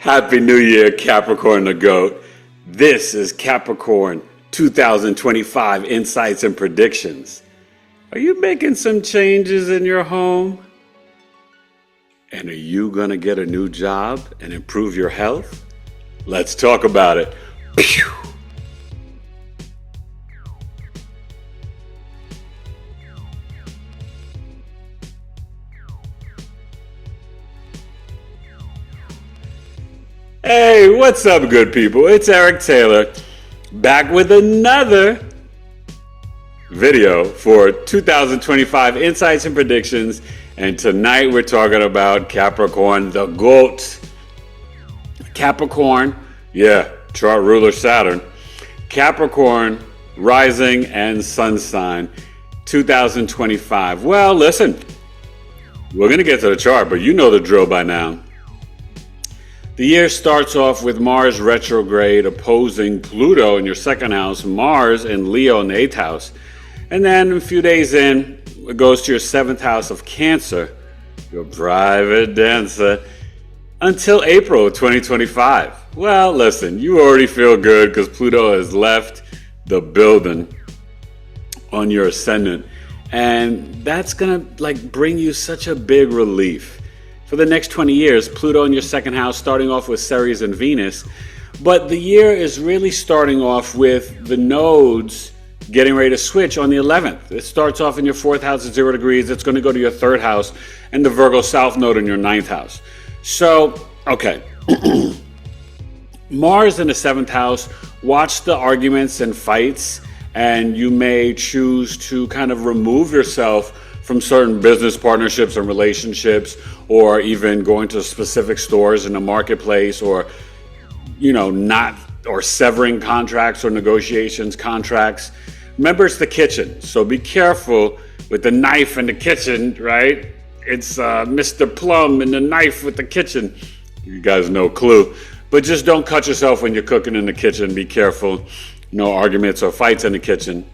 Happy New Year, Capricorn the GOAT. This is Capricorn 2025 Insights and Predictions. Are you making some changes in your home? And are you going to get a new job and improve your health? Let's talk about it. Pew! Hey, what's up, good people? It's Eric Taylor, back with another video for 2025 Insights and Predictions. And tonight we're talking about Capricorn, the GOAT. Capricorn, chart ruler Saturn. Capricorn, rising and sun sign, 2025. Well, listen, we're going to get to the chart, but you know the drill by now. The year starts off with Mars retrograde opposing Pluto in your second house, Mars in Leo in the eighth house. And then a few days in, it goes to your seventh house of Cancer, your private dancer, until April of 2025. Well, listen, you already feel good because Pluto has left the building on your ascendant. And that's going to bring you such a big relief. For the next 20 years, Pluto in your second house, starting off with Ceres and Venus. But the year is really starting off with the nodes getting ready to switch on the 11th. It starts off in your fourth house at 0 degrees. It's going to go to your third house and the Virgo South node in your ninth house. So, okay. Mars in the seventh house, watch the arguments and fights, and you may choose to kind of remove yourself from certain business partnerships and relationships, or even going to specific stores in the marketplace, or, severing contracts or negotiations, contracts. Remember, it's the kitchen, so be careful with the knife in the kitchen, right? It's Mr. Plum and the knife with the kitchen. You guys no clue. But just don't cut yourself when you're cooking in the kitchen. Be careful. No arguments or fights in the kitchen.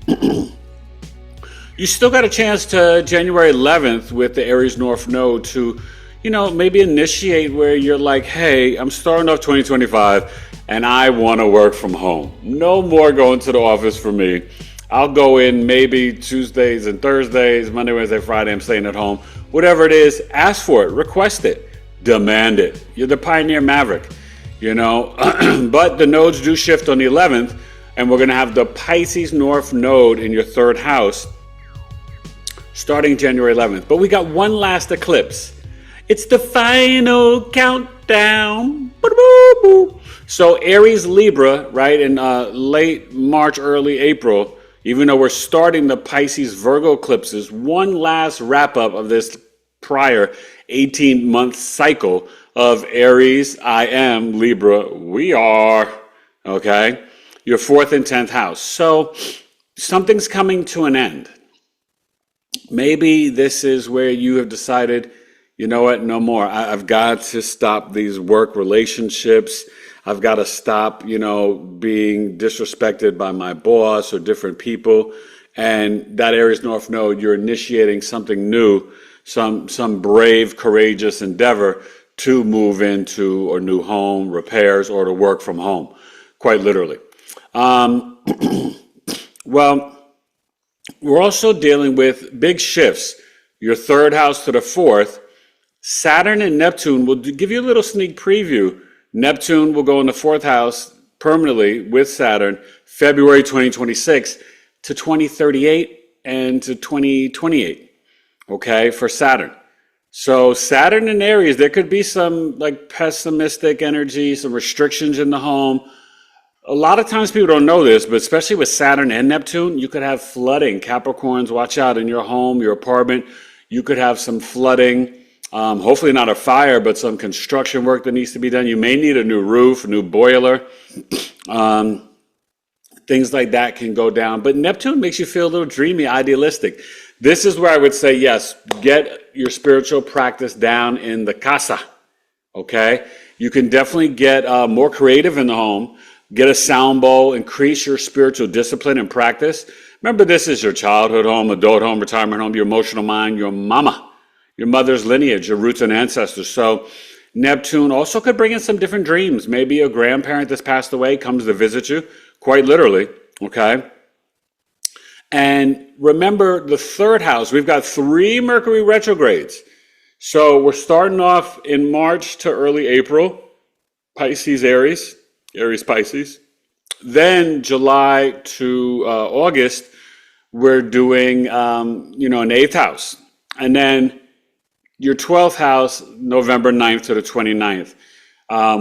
You still got a chance to January 11th with the Aries North Node to, maybe initiate where you're like, hey, I'm starting off 2025 and I want to work from home. No more going to the office for me. I'll go in maybe Tuesdays and Thursdays, Monday, Wednesday, Friday, I'm staying at home. Whatever it is, ask for it, request it, demand it. You're the pioneer maverick, But the nodes do shift on the 11th, and we're going to have the Pisces North Node in your third house starting January 11th. But we got one last eclipse. It's the final countdown. So Aries Libra, right, in late March, early April, even though we're starting the Pisces Virgo eclipses, one last wrap up of this prior 18-month cycle of Aries, I am, Libra, we are, okay, your fourth and 10th house. So something's coming to an end. Maybe this is where you have decided, you know what, no more. I've got to stop these work relationships. I've got to stop, being disrespected by my boss or different people. And that Aries North Node, you're initiating something new, some brave, courageous endeavor to move into a new home, repairs, or to work from home, quite literally. Well, we're also dealing with big shifts. Your third house to the fourth. Saturn and Neptune will give you a little sneak preview. Neptune will go in the fourth house permanently with Saturn, February 2026 to 2038 and to 2028, okay, for Saturn. So Saturn in Aries, there could be some pessimistic energy, some restrictions in the home. A lot of times people don't know this, but especially with Saturn and Neptune, you could have flooding. Capricorns, watch out in your home, your apartment. You could have some flooding, hopefully not a fire, but some construction work that needs to be done. You may need a new roof, a new boiler. Things like that can go down. But Neptune makes you feel a little dreamy, idealistic. This is where I would say, yes, get your spiritual practice down in the casa, okay? You can definitely get more creative in the home. Get a sound bowl, increase your spiritual discipline and practice. Remember, this is your childhood home, adult home, retirement home, your emotional mind, your mama, your mother's lineage, your roots and ancestors. So Neptune also could bring in some different dreams. Maybe a grandparent that's passed away comes to visit you, quite literally, okay? And remember the third house, we've got 3 Mercury retrogrades. So we're starting off in March to early April, Pisces, Aries, Aries, Pisces. Then July to August, we're doing, an 8th house. And then your 12th house, November 9th to the 29th,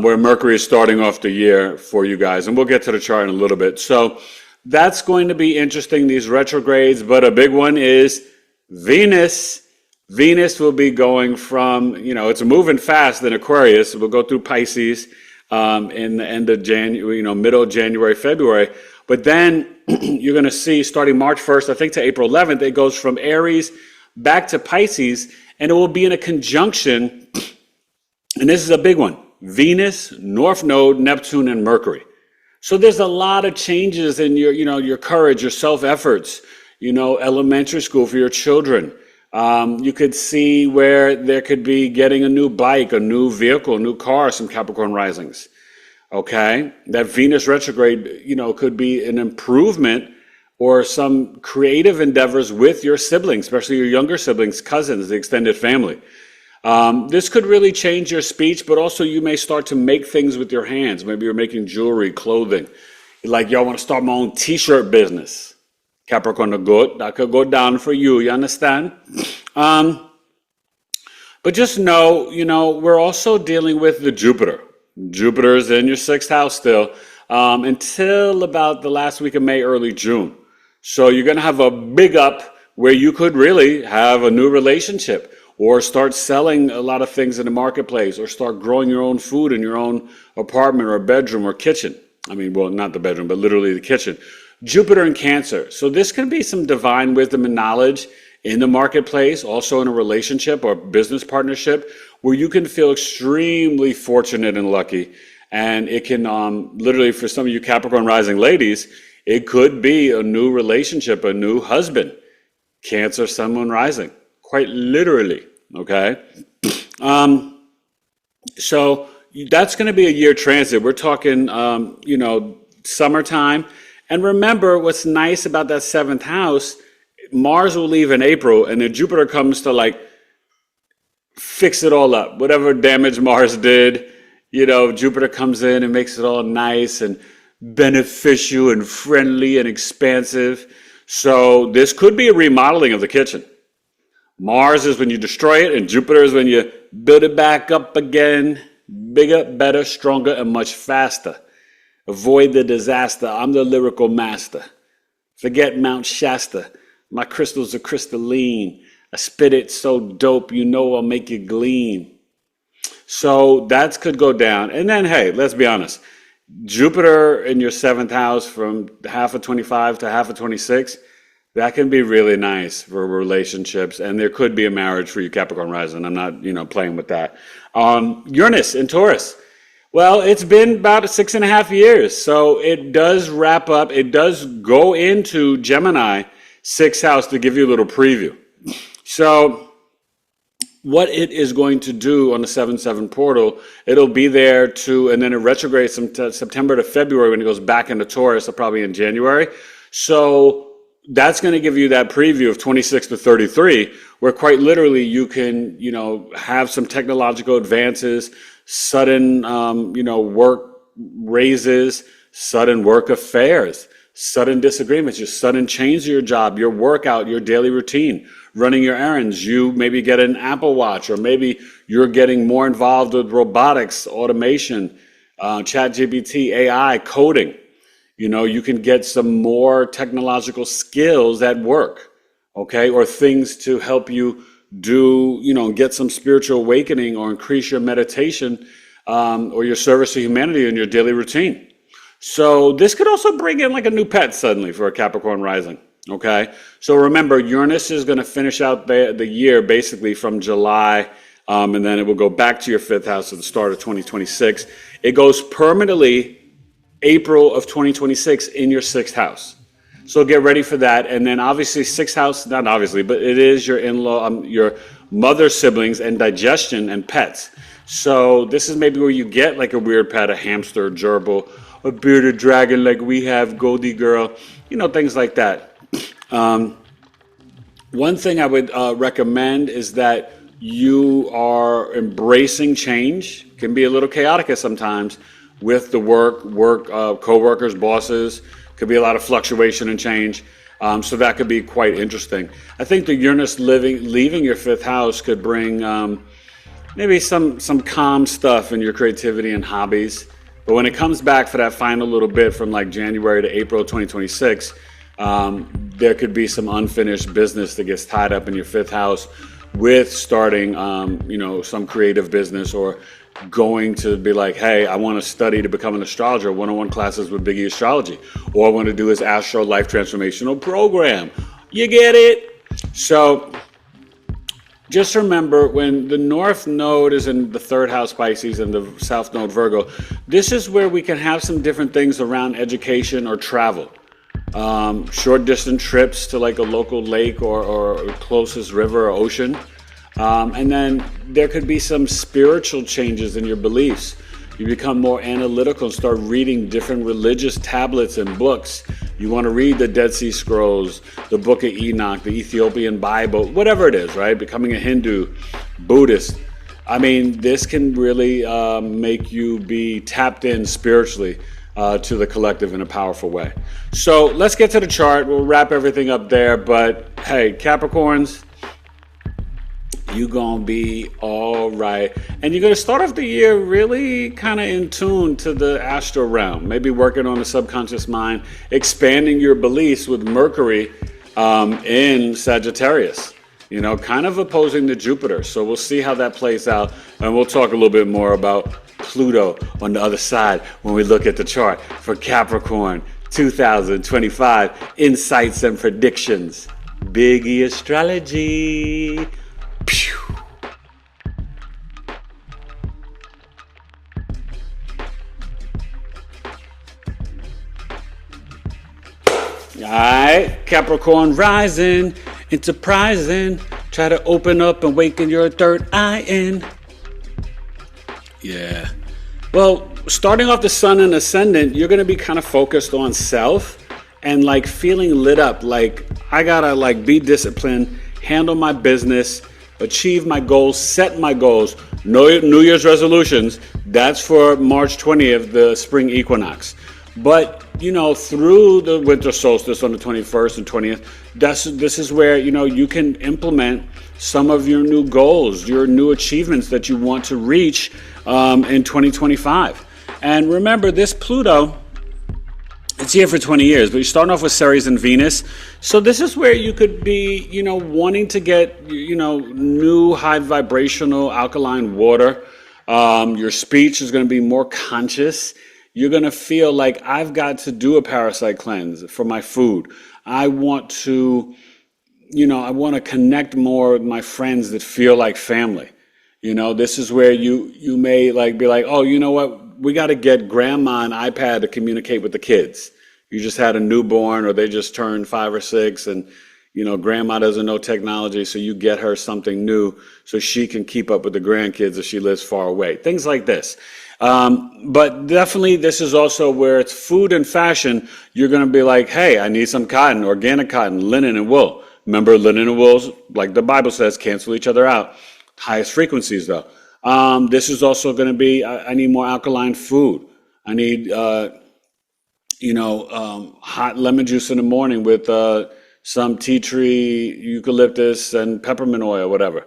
where Mercury is starting off the year for you guys. And we'll get to the chart in a little bit. So that's going to be interesting, these retrogrades. But a big one is Venus. Venus will be going from, it's moving fast in Aquarius. We'll go through Pisces in the end of January, middle of January, February. But then you're going to see starting March 1st, I think to April 11th, it goes from Aries back to Pisces, and it will be in a conjunction. And this is a big one. Venus, North Node, Neptune, and Mercury. So there's a lot of changes in your courage, your self-efforts, elementary school for your children. You could see where there could be getting a new bike, a new vehicle, a new car, some Capricorn risings. Okay, that Venus retrograde, could be an improvement or some creative endeavors with your siblings, especially your younger siblings, cousins, the extended family. This could really change your speech, but also you may start to make things with your hands. Maybe you're making jewelry, clothing. Like, y'all want to start my own t-shirt business. Capricorn, that could go down for you, you understand? But just know, we're also dealing with the Jupiter. Jupiter's in your 6th house still until about the last week of May, early June. So you're going to have a big up where you could really have a new relationship or start selling a lot of things in the marketplace or start growing your own food in your own apartment or bedroom or kitchen. I mean, well, not the bedroom, but literally the kitchen. Jupiter in Cancer. So this can be some divine wisdom and knowledge in the marketplace, also in a relationship or business partnership, where you can feel extremely fortunate and lucky. And it can literally, for some of you Capricorn rising ladies, it could be a new relationship, a new husband. Cancer, Sun, Moon rising, quite literally, okay? So that's going to be a year transit. We're talking, summertime. And remember, what's nice about that 7th house, Mars will leave in April, and then Jupiter comes to fix it all up. Whatever damage Mars did, Jupiter comes in and makes it all nice and beneficial and friendly and expansive. So this could be a remodeling of the kitchen. Mars is when you destroy it, and Jupiter is when you build it back up again, bigger, better, stronger, and much faster. Avoid the disaster. I'm the lyrical master. Forget Mount Shasta. My crystals are crystalline. I spit it so dope, I'll make you gleam. So that could go down. And then, hey, let's be honest. Jupiter in your 7th house from half of 25 to half of 26, that can be really nice for relationships. And there could be a marriage for you, Capricorn rising. I'm not, playing with that. Uranus in Taurus. Well, it's been about 6.5 years. So it does wrap up. It does go into Gemini 6th house to give you a little preview. So what it is going to do on the 7-7 portal, it'll be there and then it retrogrades from September to February when it goes back into Taurus, so probably in January. So that's going to give you that preview of 26 to 33, where quite literally you can, have some technological advances, sudden, work raises, sudden work affairs, sudden disagreements, your sudden change to your job, your workout, your daily routine, running your errands. You maybe get an Apple Watch, or maybe you're getting more involved with robotics, automation, ChatGPT, AI, coding. You can get some more technological skills at work, okay? Or things to help you do, get some spiritual awakening or increase your meditation or your service to humanity in your daily routine. So this could also bring in a new pet suddenly for a Capricorn rising, okay? So remember, Uranus is going to finish out the year basically from July, and then it will go back to your 5th house at the start of 2026. It goes permanently April of 2026 in your 6th house. So get ready for that. And then obviously 6th house, not obviously, but it is your in-law, your mother's siblings and digestion and pets. So this is maybe where you get like a weird pet, a hamster, gerbil, a bearded dragon like we have, Goldie Girl, things like that. One thing I would recommend is that you are embracing change. Can be a little chaotic at sometimes with the work, co-workers, bosses. Could be a lot of fluctuation and change. So that could be quite interesting. I think the Uranus leaving your fifth house could bring maybe some calm stuff in your creativity and hobbies. But when it comes back for that final little bit from like January to April 2026, there could be some unfinished business that gets tied up in your fifth house with starting, some creative business, or going to be like, hey, I want to study to become an astrologer, one-on-one classes with BigEAstro, or I want to do his Astro Life Transformational Program. You get it? So just remember, when the North Node is in the third house Pisces and the South Node Virgo, this is where we can have some different things around education or travel. Short distance trips to like a local lake or closest river or ocean. And then there could be some spiritual changes in your beliefs. You become more analytical and start reading different religious tablets and books. You want to read the Dead Sea Scrolls, the Book of Enoch, the Ethiopian Bible, whatever it is, right? Becoming a Hindu, Buddhist. I mean, this can really make you be tapped in spiritually to the collective in a powerful way. So let's get to the chart. We'll wrap everything up there. But hey, Capricorns, you're going to be all right. And you're going to start off the year really kind of in tune to the astral realm, maybe working on the subconscious mind, expanding your beliefs with Mercury in Sagittarius, kind of opposing to Jupiter. So we'll see how that plays out. And we'll talk a little bit more about Pluto on the other side when we look at the chart for Capricorn 2025 insights and predictions. BigEAstrology. Pew. All right, Capricorn rising, enterprising, try to open up and waken your third eye in. Yeah. Well, starting off the sun and ascendant, you're going to be kind of focused on self and like feeling lit up. Like I got to like be disciplined, handle my business, achieve my goals, set my goals. No New Year's resolutions. That's for March 20th, the spring equinox. But, through the winter solstice on the 21st and 20th, this is where, you can implement some of your new goals, your new achievements that you want to reach in 2025. And remember, this Pluto, it's here for 20 years, but you're starting off with Ceres and Venus. So this is where you could be, wanting to get, new high vibrational alkaline water. Your speech is going to be more conscious. You're going to feel like I've got to do a parasite cleanse for my food. I want to connect more with my friends that feel like family. This is where you may like be like, oh, you know what? We got to get grandma an iPad to communicate with the kids. You just had a newborn or they just turned 5 or 6 and, grandma doesn't know technology. So you get her something new so she can keep up with the grandkids if she lives far away. Things like this. But definitely this is also where it's food and fashion. You're going to be like, hey, I need some cotton, organic cotton, linen and wool. Remember, linen and wool, like the Bible says, cancel each other out. Highest frequencies though. This is also going to be, I need more alkaline food. I need, hot lemon juice in the morning with some tea tree, eucalyptus, and peppermint oil, whatever.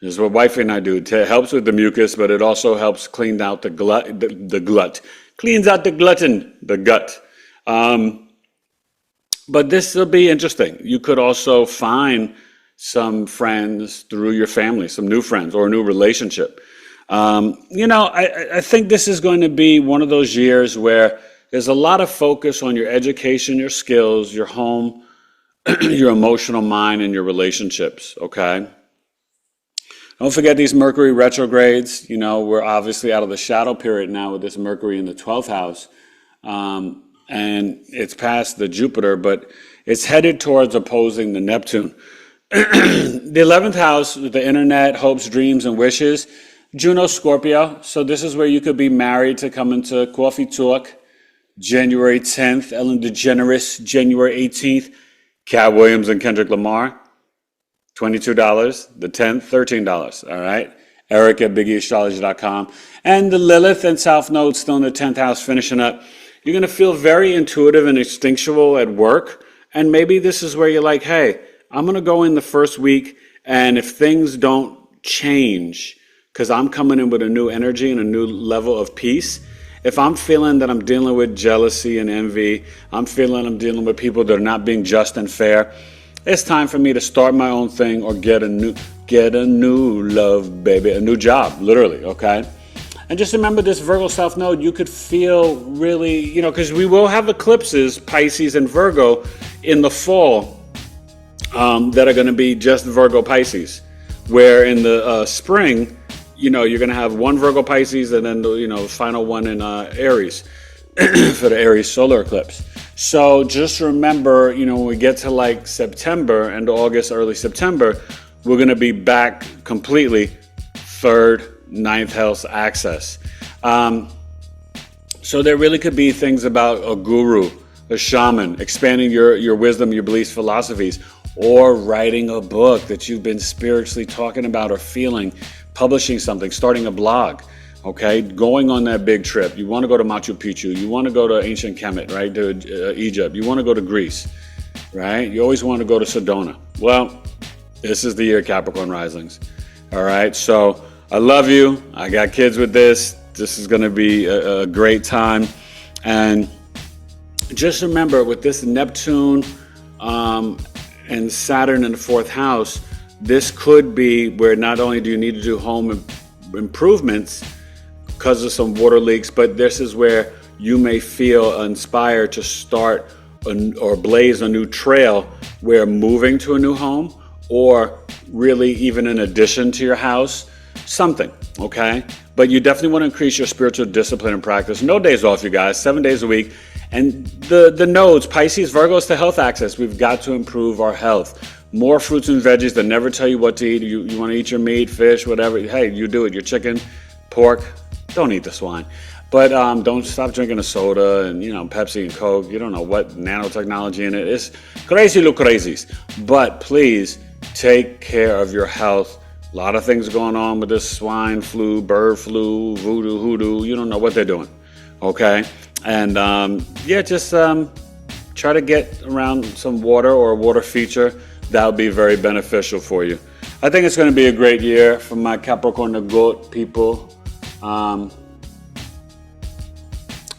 This is what wifey and I do. It helps with the mucus, but it also helps clean out the glut. Cleans out the glutton, the gut. But this will be interesting. You could also find some friends through your family, some new friends or a new relationship. I think this is going to be one of those years where there's a lot of focus on your education, your skills, your home, your emotional mind, and your relationships, okay? Don't forget these Mercury retrogrades. We're obviously out of the shadow period now with this Mercury in the 12th house. And it's past the Jupiter, but it's headed towards opposing the Neptune. The 11th house, the internet, hopes, dreams, and wishes, Juno, Scorpio. So this is where you could be married to come into Coffee Talk. January 10th, Ellen DeGeneres, January 18th, Cat Williams and Kendrick Lamar, $22. The 10th, $13. All right. Eric at BigEAstrology.com. And the Lilith and South Node still in the 10th house finishing up. You're going to feel very intuitive and instinctual at work. And maybe this is where you're like, hey, I'm going to go in the first week. And if things don't change, because I'm coming in with a new energy and a new level of peace, if I'm feeling that I'm dealing with jealousy and envy, I'm feeling I'm dealing with people that are not being just and fair, it's time for me to start my own thing or get a new love, baby, a new job, literally, okay? And just remember this Virgo South Node, you could feel really, because we will have eclipses, Pisces and Virgo, in the fall that are going to be just Virgo Pisces, where in the spring, you're going to have one Virgo Pisces and then the final one in Aries for the Aries solar eclipse. So just remember, when we get to like September and August, early September, we're going to be back completely third, ninth house access. So there really could be things about a guru, a shaman, expanding your wisdom, your beliefs, philosophies, or writing a book that you've been spiritually talking about or feeling, publishing something, starting a blog, okay? Going on that big trip. You want to go to Machu Picchu. You want to go to ancient Kemet, right? To Egypt. You want to go to Greece, right? You always want to go to Sedona. Well, this is the year Capricorn risings, all right? So I love you. I got kids with this. This is going to be a great time. And just remember, with this Neptune and Saturn in the fourth house, this could be where not only do you need to do home improvements because of some water leaks, but this is where you may feel inspired to start or blaze a new trail where moving to a new home, or really even in addition to your house, something, okay? But you definitely want to increase your spiritual discipline and practice. No days off, you guys, 7 days a week. And the nodes, Pisces, Virgos to health access. We've got to improve our health. More fruits and veggies that never tell you what to eat. You want to eat your meat, fish, whatever. Hey, you do it. Your chicken, pork. Don't eat the swine. But don't stop drinking a soda and, Pepsi and Coke. You don't know what nanotechnology in it. It's crazy little crazies. But please take care of your health. A lot of things going on with this swine flu, bird flu, voodoo, hoodoo. You don't know what they're doing. Okay? And just try to get around some water or a water feature. That would be very beneficial for you. I think it's going to be a great year for my Capricorn the GOAT people.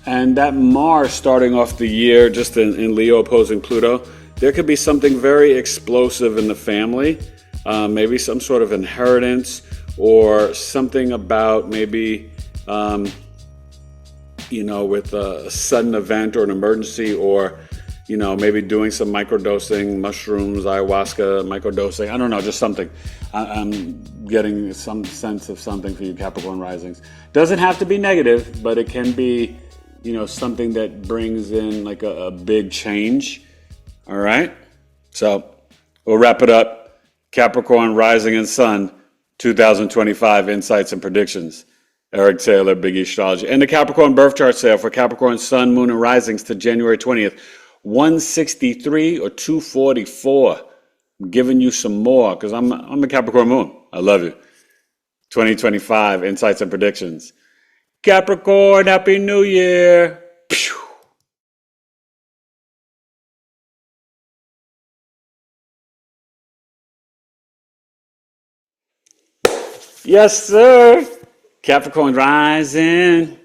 And that Mars starting off the year just in Leo opposing Pluto, there could be something very explosive in the family. Maybe some sort of inheritance or something about maybe, with a sudden event or an emergency, or, maybe doing some microdosing, mushrooms, ayahuasca, microdosing. I don't know, just something. I'm getting some sense of something for you Capricorn risings. Doesn't have to be negative, but it can be, something that brings in like a big change. All right. So we'll wrap it up. Capricorn rising and sun 2025 insights and predictions. Eric Taylor, Big Astrology. And the Capricorn birth chart sale for Capricorn sun, moon, and risings to January 20th. 163 or 244. I'm giving you some more because I'm a Capricorn moon. I love you. 2025 insights and predictions. Capricorn, Happy New Year. Pew. Yes, sir. Capricorn rising.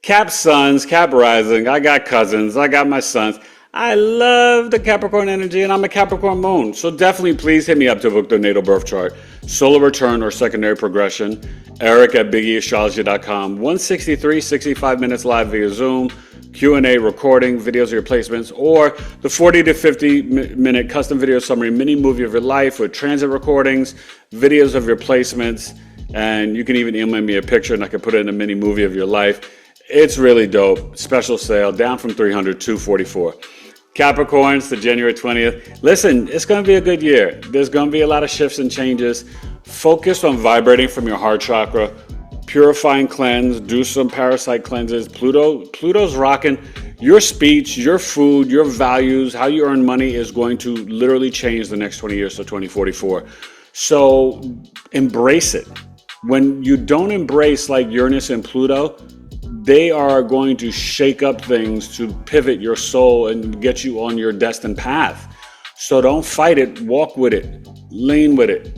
Cap suns, Cap rising. I got cousins. I got my sons. I love the Capricorn energy, and I'm a Capricorn moon. So definitely please hit me up to book the natal birth chart. Solar return or secondary progression. Eric at BigEAstrology.com. 163, 65 minutes live via Zoom. Q&A recording, videos of your placements, or the 40 to 50 minute custom video summary mini movie of your life with transit recordings, videos of your placements, and you can even email me a picture and I can put it in a mini movie of your life. It's really dope. Special sale, down from $300 to $244. Capricorns to January 20th. Listen, it's going to be a good year. There's going to be a lot of shifts and changes. Focus on vibrating from your heart chakra. purifying cleanse, do some parasite cleanses. Pluto's rocking. Your speech, your food, your values, how you earn money is going to literally change the next 20 years to 2044. So embrace it. When you don't embrace like Uranus and Pluto, they are going to shake up things to pivot your soul and get you on your destined path. So don't fight it, walk with it, lean with it,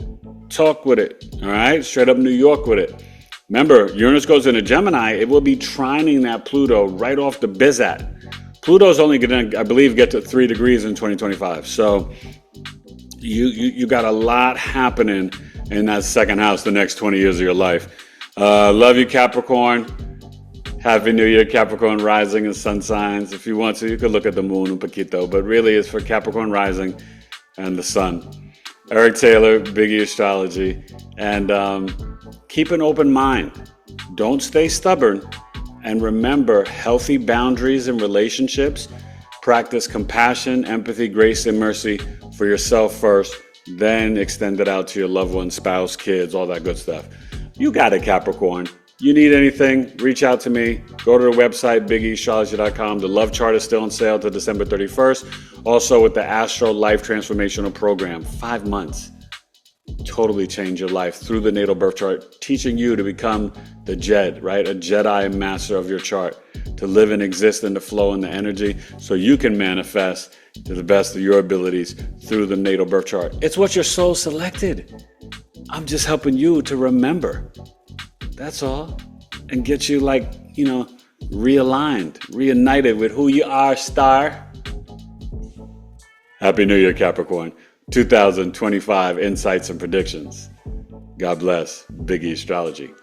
talk with it, all right? Straight up New York with it. Remember, Uranus goes into Gemini, it will be trining that Pluto right off the bizat. Pluto's only gonna, I believe, get to 3 degrees in 2025. So you got a lot happening in that second house the next 20 years of your life. Love you, Capricorn. Happy New Year, Capricorn rising and sun signs. If you want to, you could look at the moon un poquito, but really it's for Capricorn rising and the sun. Eric Taylor, BigEAstro, and keep an open mind. Don't stay stubborn. And remember, healthy boundaries in relationships. Practice compassion, empathy, grace, and mercy for yourself first, then extend it out to your loved one, spouse, kids, all that good stuff. You got it, Capricorn. You need anything, reach out to me. Go to the website, BigEAstrology.com. The love chart is still on sale to December 31st. Also with the Astro Life Transformational Program, 5 months. Totally change your life through the natal birth chart, teaching you to become the Jed, right? A Jedi master of your chart, to live and exist in the flow and the energy so you can manifest to the best of your abilities through the natal birth chart. It's what your soul selected. I'm just helping you to remember. That's all. And get you realigned, reunited with who you are, star. Happy New Year, Capricorn. 2025 insights and predictions. God bless. BigEAstrology.